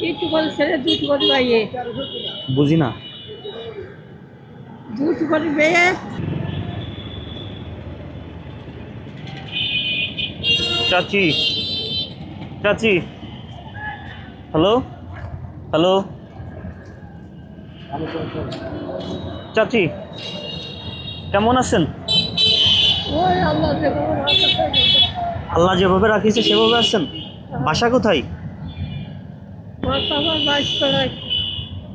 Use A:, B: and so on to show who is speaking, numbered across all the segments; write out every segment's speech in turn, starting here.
A: একটু করে ছেড়ে দুটো করে বাইয়ে
B: বুঝি না।
A: দুটো করে বেয়ে
B: চাচি, চাচি, হ্যালো, হ্যালো, চাচি, কেমন আছেন?
A: ওই আল্লাহ
B: আল্লাহ যেভাবে রাখিয়েছে সেভাবে আছেন। বাসা কোথায়?
A: আমার বাইশ করায়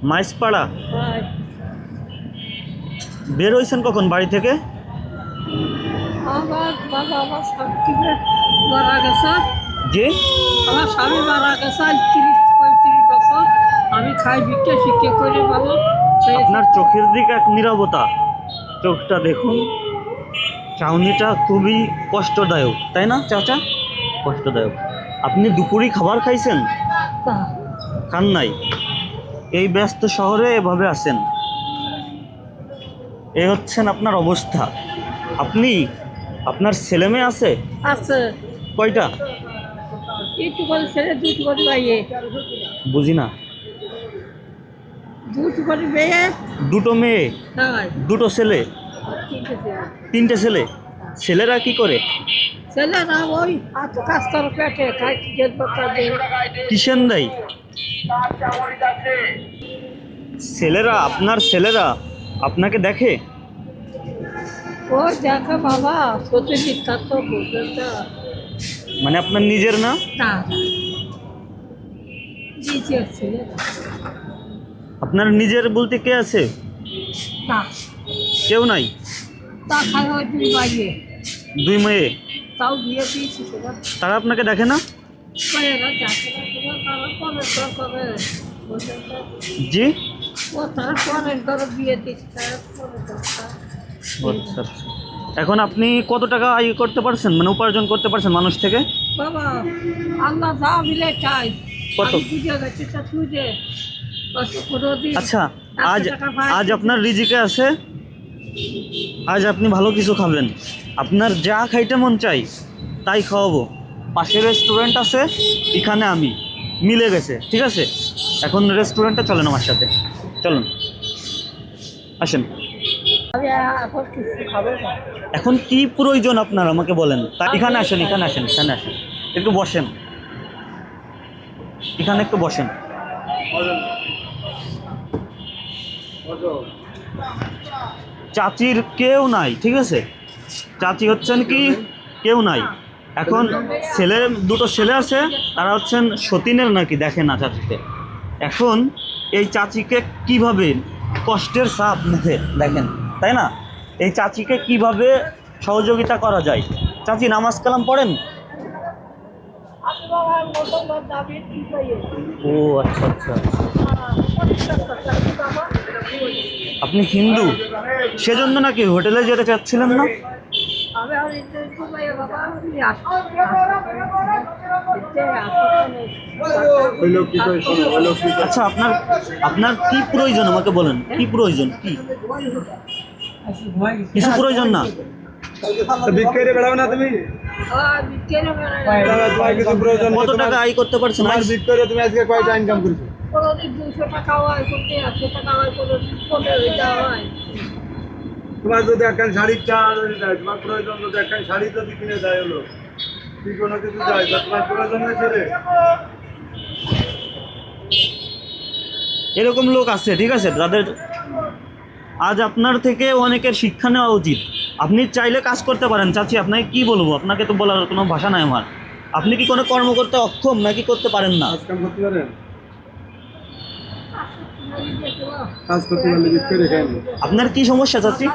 B: মাইসপাড়া।
A: হয়।
B: বের হয়েছেন কখন বাড়ি থেকে?
A: আমার বাবা আমার স্বামী মারা গেছে।
B: যে
A: আমার স্বামী মারা গেছে ৩০-৩৫ বছর। আমি খাই ভিক্ষে শিক্ষা করে বাবা।
B: আপনার চোখের দিকে এক নীরবতা, চোখটা দেখুন, চাউনিটা খুবই কষ্টদায়ক, তাই না চাচা? কষ্টদায়ক। আপনি দুপুরে খাবার খাইছেন? খান নাই। এই ব্যস্ত শহরে এভাবে আছেন, এই হচ্ছেন আপনার অবস্থা। আপনি, আপনার ছেলে মেয়ে আছে?
A: আছে
B: কয়টা?
A: একটু করে ছেড়ে দুটো করে বাইয়ে
B: বুঝি না।
A: দুটো করে বেয়ে
B: দুটো মেয়ে,
A: হয়।
B: দুটো ছেলে, তিনটে ছেলে। ছেলেরা কি করে?
A: ছেলেরা ওই এত কাজ করে পেটে খাই টিকেট বাচ্চা দিয়ে
B: কিসেন দেয়? ছেলেরা, আপনার ছেলেরা আপনাকে দেখে?
A: ওই দেখা বাবা সত্যি মিথ্যা তো বুঝলেন না।
B: মানে আপনার নিজের না?
A: না নিজের ছেলে
B: আপনার নিজের বলতে কে আছে?
A: না
B: কেউ নাই।
A: তা খাই হয় দুই বাইয়ে
B: দুই মেয়ে,
A: তাও বিয়ে দিয়েছি সেটা
B: তারা আপনাকে দেখে না?
A: করে না যাকে তারা করে তো করে বুঝলেন না।
B: জি,
A: ও তারা করে ধরো বিয়ে দিয়েছি তারা করে দরকার।
B: আচ্ছা আচ্ছা। এখন আপনি কত টাকা আয় করতে পারছেন, মানে উপার্জন করতে পারছেন মানুষ থেকে?
A: বাবা আল্লাহ যা মিলে চাই
B: কত?
A: আমি বুঝে গেছি তা তুই কোনোদিন
B: আচ্ছা,
A: 100
B: আজ
A: টাকা পাই।
B: আজ আপনার রিজিকে আছে, আজ আপনি ভালো কিছু খাবেন, আপনার যা খাইতে মন চাই তাই খাওয়াবো। পাশে রেস্টুরেন্ট আছে, এখানে আমি, মিলে গেছে, ঠিক আছে? এখন রেস্টুরেন্টে চলেন আমার সাথে, চলুন, আসেন।
A: আমি এখন কিছু খাবো না।
B: এখন কি প্রয়োজন আপনার আমাকে বলেন। এখানে আসেন, এখানে আসেন, এখানে আসেন, একটু বসেন, এখানে একটু বসেন। চাচির কেউ নাই, ঠিক আছে? চাচি হচ্ছেন কি কেউ নাই। এখন ছেলে, দুটো ছেলে আছে, তারা হচ্ছেন সতীনের নাকি দেখে না চাচিকে। এখন এই চাচিকে কিভাবে কষ্টের চাপ মুখে দেখেন, তাই না? এই চাচিকে কিভাবে সহযোগিতা করা যায়? চাচি নামাজ কালাম পড়েন?
A: আমি বাবা মুসলমান দাবি কি পাইয়ে
B: ও আচ্ছা আচ্ছা আচ্ছা।
A: বাবা
B: আপনি হিন্দু, সেজন্য নাকি হোটেলে যেতে চাচ্ছিলেন না?
A: আমি আর একটু পাইয়ে বাবা আমি
B: আচ্ছা, আপনার আপনার কি প্রয়োজন আমাকে বলেন, কি প্রয়োজন, কি কিছু প্রয়োজন না?
C: বিক্রি বেড়াবে না তুমি?
B: কত টাকা আয় করতে পারছেন আজ?
C: বিক্রি তুমি আজকে কয়টা ইনকাম করেছো?
A: কোনোদিন 200 টাকা হয়, কোনোদিন 100 টাকা হয়, কোনোদিন 15 টাকা হয়।
C: তোমার যদি একখান শাড়ির চাল দেয়, তোমার প্রয়োজন যদি একখান শাড়ি যদি কিনে দেয় হলো, কি কোনো কিছু দেয়, তা তোমার প্রয়োজন নেই ছেলে?
B: এরকম লোক আছে, ঠিক আছে? তাদের আজ আপনার থেকে অনেকের শিক্ষা নেওয়া উচিত। আপনি চাইলে কাজ করতে পারেন। চাচি আপনাকে কি বলবো, আপনাকে তো বলার কোনো ভাষা নাই আমার। আপনি কি কোনো কর্ম করতে অক্ষম নাকি করতে পারেন না?
C: কাজ কাম করতে পারেন? কাজ করতে পারলে বিক্রি খায় না।
B: আপনার কি সমস্যা চাচি?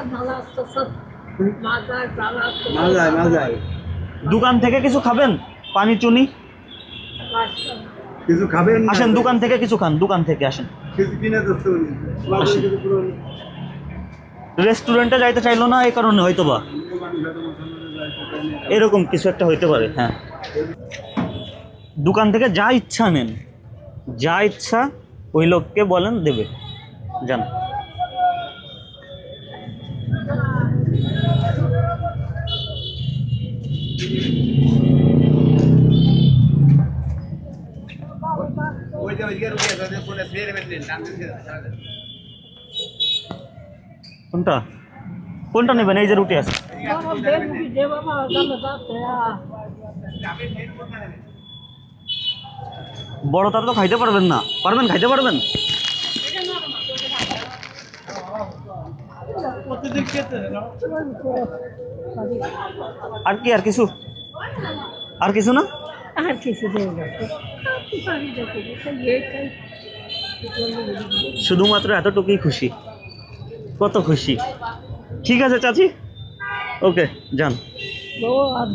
C: না যায়, না যায়।
B: দোকান থেকে কিছু খাবেন, পানি চুনি?
C: কিছু খাবেন না?
B: আসেন, দোকান থেকে কিছু খান, দোকান থেকে আসেন।
C: কিছু কিনে দিচ্ছে উনি। তোমার
B: আসেন।
C: কিছু পুরো
B: রেস্টুরেন্টে যাইতে চাইলো না এই কারণে হয়তো বা এরকম কিছু একটা হইতে পারে। হ্যাঁ, দোকান থেকে যা ইচ্ছা নেন, যা ইচ্ছা ওই লোককে বলেন দেবে, জান।
C: ওই
B: কোনটা কোনটা নেবেন? এই যে রুটি আছে।
A: বাবা বেগুনি দে বাবা জানো যাচ্ছে
B: বড় তারা তো খাইতে পারবেন না। পারবেন? খাইতে পারবেন?
C: প্রতিদিন খেতে হয় না?
B: আর কি? আর কিছু? আর কিছু না?
A: আর কিছু দেব না
B: শুধুমাত্র এতটুকুই খুশি? কত খুশি! ঠিক আছে চাচি, ওকে যান।
A: আর